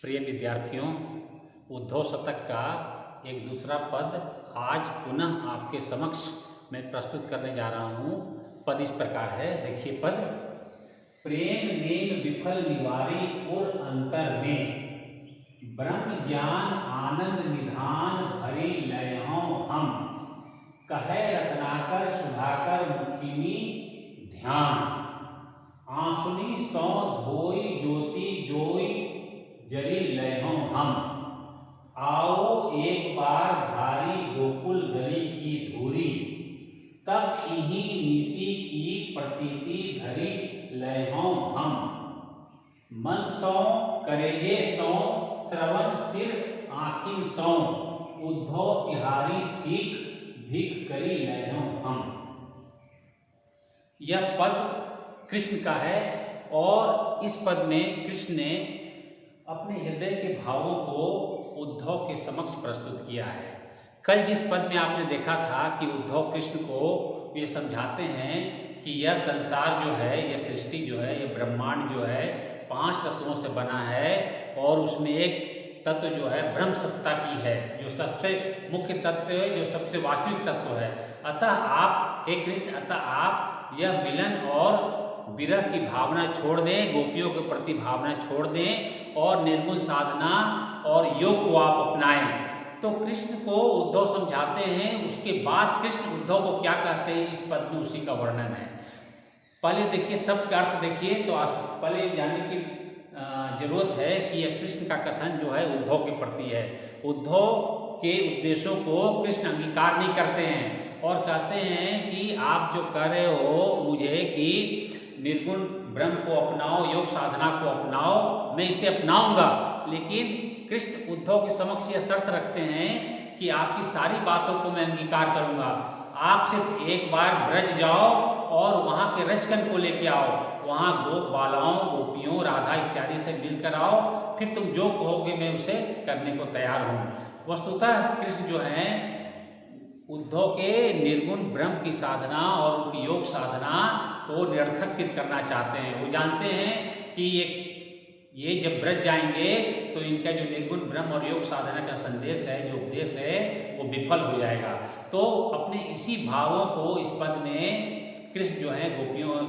प्रिय विद्यार्थियों, उद्धव शतक का एक दूसरा पद आज पुनः आपके समक्ष मैं प्रस्तुत करने जा रहा हूँ। पद इस प्रकार है, देखिए पद। प्रेम नेम विफल निवारी और अंतर में, ब्रह्म ज्ञान आनंद निधान भरी लयहों हम, कहे रत्नाकर सुधाकर मुखिनी ध्यान, आंसुनी सौ धोई ज्योति जोई जरी लयहों हम, आओ एक बार धारी गोकुल गली की धूरी, तब इन्हीं नीति की प्रतीति धरी लयहों हम, मन सौ करेजे सौ श्रवण सिर आँखिन सौ, उद्धव तिहारी सीख भीख करी लयहों हम। यह पद कृष्ण का है और इस पद में कृष्ण ने अपने हृदय के भावों को उद्धव के समक्ष प्रस्तुत किया है। कल जिस पद में आपने देखा था कि उद्धव कृष्ण को ये समझाते हैं कि यह संसार जो है, यह सृष्टि जो है, यह ब्रह्मांड जो है 5 तत्वों से बना है और उसमें एक तत्व जो है ब्रह्म सत्ता की है, जो सबसे मुख्य तत्व है, जो सबसे वास्तविक तत्व है। अतः आप हे कृष्ण, अतः आप यह मिलन और विरह की भावना छोड़ दें, गोपियों के प्रति भावना छोड़ दें और निर्गुण साधना और योग को आप अपनाएं। तो कृष्ण को उद्धव समझाते हैं। उसके बाद कृष्ण उद्धव को क्या कहते हैं, इस पद में उसी का वर्णन है। पहले देखिए शब्द का अर्थ देखिए, तो पहले जानने की जरूरत है कि यह कृष्ण का कथन जो है उद्धव के प्रति है। उद्धव के उद्देश्यों को कृष्ण अंगीकार नहीं करते हैं और कहते हैं कि आप जो कह रहे हो मुझे कि निर्गुण ब्रह्म को अपनाओ, योग साधना को अपनाओ, मैं इसे अपनाऊंगा, लेकिन कृष्ण उद्धव के समक्ष यह शर्त रखते हैं कि आपकी सारी बातों को मैं अंगीकार करूंगा। आप सिर्फ एक बार ब्रज जाओ और वहाँ के रचकन को लेके आओ, वहाँ गोप बालाओं, गोपियों, राधा इत्यादि से मिलकर आओ, फिर तुम जो कहोगे मैं उसे करने को तैयार हूँ। वस्तुतः कृष्ण जो है उद्धव के निर्गुण ब्रह्म की साधना और उनकी योग साधना को निरर्थक सिद्ध करना चाहते हैं। वो जानते हैं कि ये जब ब्रज जाएंगे तो इनका जो निर्गुण ब्रह्म और योग साधना का संदेश है, जो उपदेश है, वो विफल हो जाएगा। तो अपने इसी भावों को इस पद में कृष्ण जो है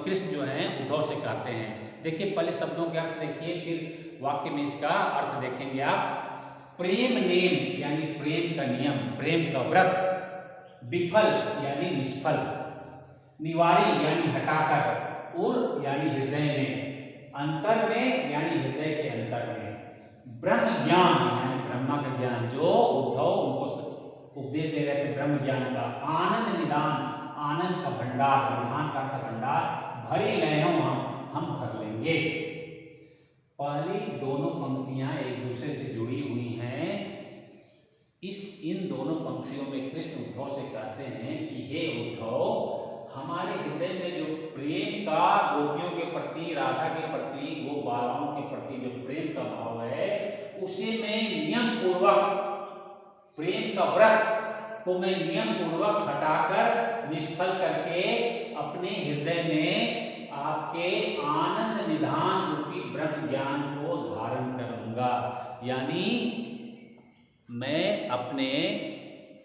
कृष्ण जो है उद्धव से कहते हैं। देखिए पहले शब्दों के अर्थ देखिए, फिर वाक्य में इसका अर्थ देखेंगे आप। प्रेम नेम यानी प्रेम का नियम, प्रेम का व्रत, विफल यानी निष्फल, निवारी यानी हटाकर, उर यानी हृदय में, अंतर में यानी हृदय के अंतर में, ब्रह्म ज्ञान यानी ब्रह्मा का ज्ञान जो उद्धव उनको उपदेश दे रहे थे ब्रह्म ज्ञान का, आनंद निदान आनंद का भंडार, निधान का अर्थ भंडार, भरी लयों हम भर लेंगे। पहली दोनों पंक्तियां एक दूसरे से जुड़ी हुई हैं। इन दोनों पंक्तियों में कृष्ण उद्धव से कहते हैं कि हे उद्धव, हमारे हृदय में जो प्रेम का गोपियों के प्रति, राधा के प्रति, गोप बालाओं के प्रति जो प्रेम का भाव है, उसे मैं नियम पूर्वक, प्रेम का व्रत को मैं नियम पूर्वक हटाकर, निष्फल करके अपने हृदय में आपके आनंद निधान रूपी ब्रह्म ज्ञान को धारण करूंगा। यानी मैं अपने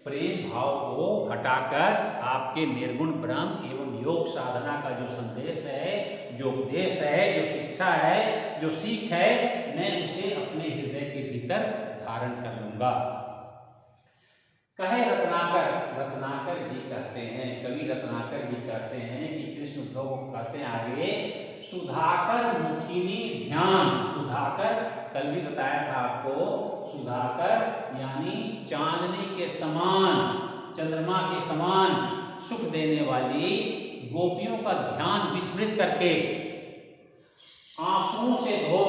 प्रेम भाव को हटाकर आपके निर्गुण ब्रह्म एवं योग साधना का जो संदेश है, जो उपदेश है, जो शिक्षा है, जो सीख है, मैं उसे अपने हृदय के भीतर धारण कर लूंगा। कहे रत्नाकर, रत्नाकर जी कहते हैं, कवि रत्नाकर जी कहते हैं कि कृष्ण उद्धव को कहते हैं आगे, सुधाकर मुखिनी ध्यान। सुधाकर कल भी बताया था आपको, सुधाकर यानी चांदनी के समान, चंद्रमा के समान सुख देने वाली गोपियों का ध्यान विस्मृत करके आंसुओं से धो,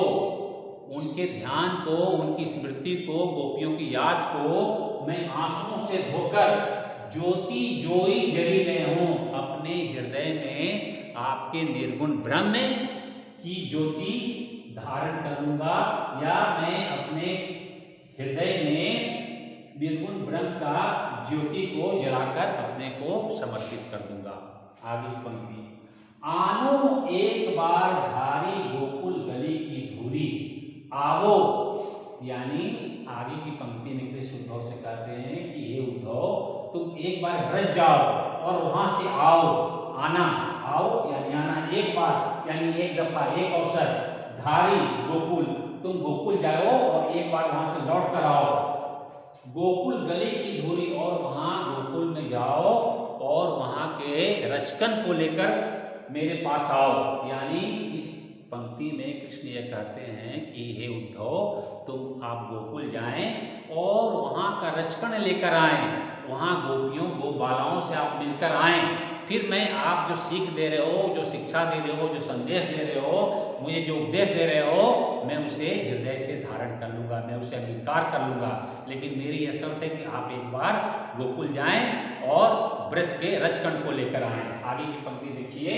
उनके ध्यान को, उनकी स्मृति को, गोपियों की याद को मैं आंसुओं से धोकर ज्योति जोई जरी ले हूं, अपने हृदय में आपके निर्गुण ब्रह्म की ज्योति धारण करूंगा, या मैं अपने हृदय में निर्गुण ब्रह्म का ज्योति को जलाकर अपने को समर्पित कर दूंगा। आगे पंक्ति, आनो एक बार धारी गोकुल गली की धूरी, आवो यानी आगे की पंक्ति में कृष्ण उद्धव से कहते हैं कि हे उद्धव, तुम एक बार ब्रज जाओ और वहां से आओ। आना, आओ यानी आना, एक बार यानी एक दफा, एक अवसर, धारी गोकुल, तुम गोकुल जाओ और एक बार वहां से लौट कर आओ। गोकुल गली की धुरी, और वहां गोकुल में जाओ और वहां के रचकन को लेकर मेरे पास आओ। यानी इस पंक्ति में कृष्ण यह कहते हैं कि हे उद्धव, तुम आप गोकुल जाएं और वहां का रचकन लेकर आएं, वहां गोपियों गोबालाओं से आप मिलकर आएं। फिर मैं आप जो सीख दे रहे हो, जो शिक्षा दे रहे हो, जो संदेश दे रहे हो, मुझे जो उपदेश दे रहे हो, मैं उसे हृदय से धारण कर लूँगा, मैं उसे अंगीकार कर लूँगा। लेकिन मेरी यह शर्त है कि आप एक बार गोकुल जाएं और ब्रज के रचकन को लेकर आएं। आगे की पंक्ति देखिए,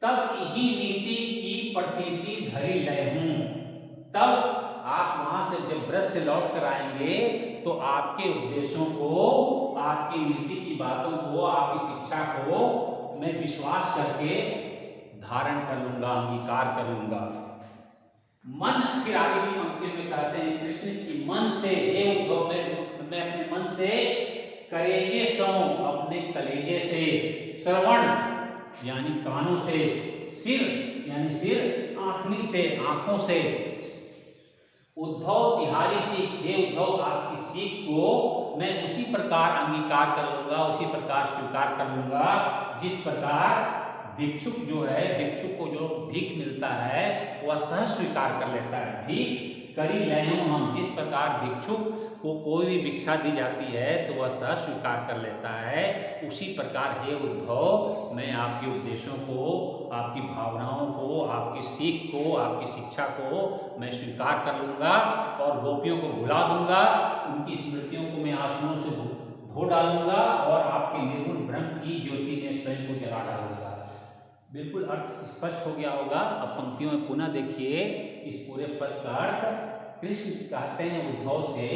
तब यही नीति की प्रतीति धरी लय हूँ। तब आप वहां से जब ब्रज से लौट कर आएंगे तो आपके उपदेशों को, आपकी नीति की बातों को, आपकी शिक्षा को मैं विश्वास करके धारण कर लूंगा, अंगीकार कर लूंगा। मन, फिर आगे की पंक्ति में कहते हैं कृष्ण की मन से, हे उद्धव, मैं अपने मन से कलेजे सो, अपने कलेजे से, श्रवण यानी कानों से, सिर यानी सिर, आंखनी से, आंखों से, उद्धव तिहारी सीख, हे उद्धव आपकी सीख को मैं उसी प्रकार अंगीकार कर लूंगा, उसी प्रकार स्वीकार कर लूंगा जिस प्रकार भिक्षुक जो है, भिक्षुक को जो भीख मिलता है वह सहज स्वीकार कर लेता है। भीख करी लयों हम, जिस प्रकार भिक्षुक को कोई भी भिक्षा दी जाती है तो वह सहज स्वीकार कर लेता है, उसी प्रकार हे उद्धव मैं आपके उपदेशों को, आपकी भावनाओं को, आपकी सीख को, आपकी शिक्षा को मैं स्वीकार कर लूँगा और गोपियों को भुला दूंगा, उनकी स्मृतियों को मैं आंसुओं से धो डालूंगा और आपके निर्गुण ब्रह्म की ज्योति में स्वयं को जला डालूंगा। बिल्कुल अर्थ स्पष्ट हो गया होगा। अब पंक्तियों में पुनः देखिए इस पूरे पद का अर्थ। कृष्ण कहते हैं उद्धव से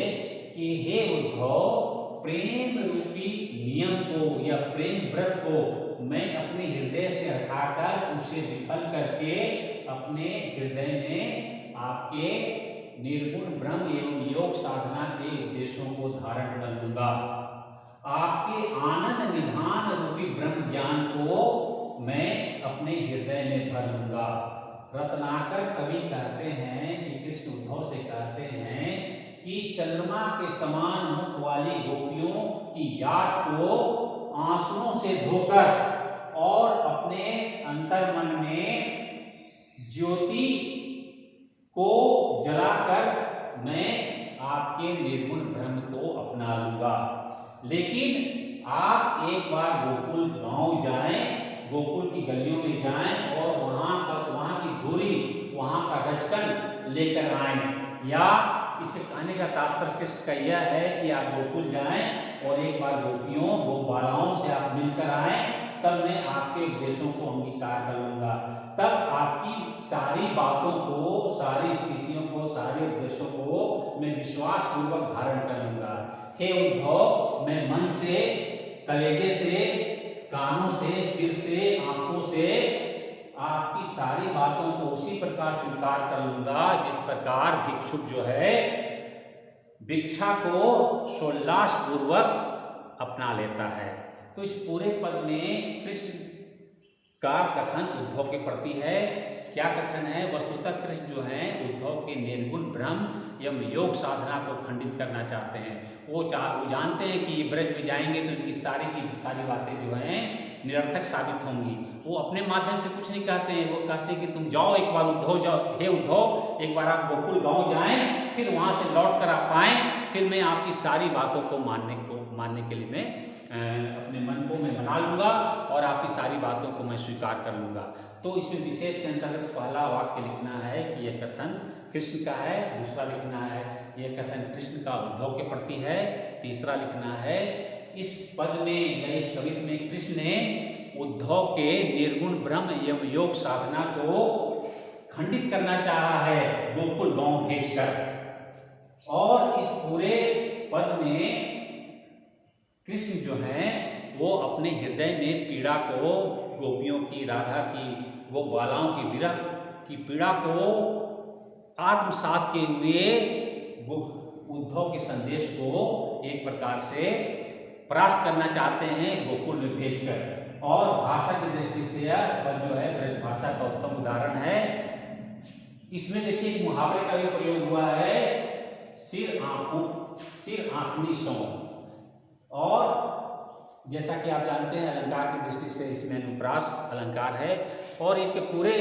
कि हे उद्धव, प्रेम रूपी नियम को या प्रेम व्रत को मैं अपने हृदय से हटाकर उसे विफल करके अपने हृदय में आपके निर्गुण ब्रह्म एवं योग साधना के उद्देश्यों को धारण कर लूंगा। आपके आनंद निधान रूपी ब्रह्म ज्ञान को मैं अपने हृदय में भर लूंगा। रत्नाकर कवि कहते हैं कि कृष्ण उद्धव से कहते हैं कि चंद्रमा के समान मुख वाली गोपियों की याद को आंसुओं से धोकर और अपने अंतर्मन में ज्योति को जलाकर मैं आपके निर्गुण ब्रह्म को अपना लूंगा। लेकिन आप एक बार गोकुल गांव जाएं, गोकुल की गलियों में जाएं और वहां की धुरी, वहां का रचकन लेकर आएं। या इसके कहने का तात्पर्य कृष्ण का यह है कि आप गोकुल जाएं और एक बार गोपियों, गोपालाओं से आप मिलकर आएं, तब मैं आपके उपदेशों को अंगीकार कर लूंगा। तब आपकी सारी बातों को, सारी स्थितियों को, सारे उपदेशों को मैं विश्वास पूर्वक धारण कर लूंगा। हे उद्धव, मैं मन से, कलेजे से, कानों से, सिर से, आंखों से आपकी सारी बातों को उसी प्रकार स्वीकार कर लूंगा जिस प्रकार भिक्षुक जो है भिक्षा को सोल्लास पूर्वक अपना लेता है। तो इस पूरे पद में कृष्ण का कथन उद्धव के प्रति है। क्या कथन है? वस्तुतः कृष्ण जो है उद्धव के निर्गुण ब्रह्म एवं योग साधना को खंडित करना चाहते हैं। वो जानते हैं कि ये ब्रज में जाएंगे तो इनकी सारी की सारी बातें जो हैं निरर्थक साबित होंगी। वो अपने माध्यम से कुछ नहीं कहते हैं, वो कहते हैं कि तुम जाओ एक बार उद्धव, जाओ हे उद्धव, एक बार आप गोकुल गांव जाएं, फिर वहां से लौट कर आप आएं, फिर मैं आपकी सारी बातों को मानने के लिए मैं अपने मन को मैं बना लूंगा और आपकी सारी बातों को मैं स्वीकार कर लूंगा। तो इसमें विशेष के अंतर्गत पहला वाक्य लिखना है कि यह कथन कृष्ण का है, दूसरा लिखना है यह कथन कृष्ण का उद्धव के प्रति है, तीसरा लिखना है इस पद में या इस कविता में कृष्ण ने उद्धव के निर्गुण ब्रह्म एवं योग साधना को खंडित करना चाहा है गोकुल गांव भेजकर। और इस पूरे पद में कृष्ण जो है वो अपने हृदय में पीड़ा को, गोपियों की, राधा की, गोपालाओं की विरह की पीड़ा को आत्मसात किए हुए उद्धव के संदेश को एक प्रकार से परास्त करना चाहते हैं गोकुल में भेजकर। और भाषा की दृष्टि से यह पद जो है ब्रज भाषा का उत्तम उदाहरण है। इसमें देखिए एक मुहावरे का भी प्रयोग हुआ है, सिर आंखनी सौ। और जैसा कि आप जानते हैं अलंकार की दृष्टि से इसमें अनुप्रास अलंकार है और इनके पूरे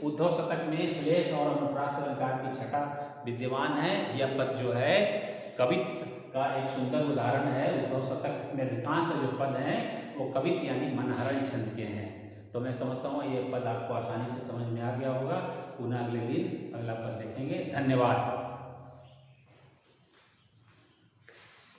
उद्धव शतक में श्लेष और अनुप्रास अलंकार की छटा विद्यमान है। यह पद जो है कवित्व का एक सुंदर उदाहरण है। उद्धव शतक में अधिकांश जो पद हैं वो कवित्व यानी मनहरण छंद के हैं। तो मैं समझता हूँ ये पद आपको आसानी से समझ में आ गया होगा। पुनः अगले दिन अगला पद देखेंगे। धन्यवाद।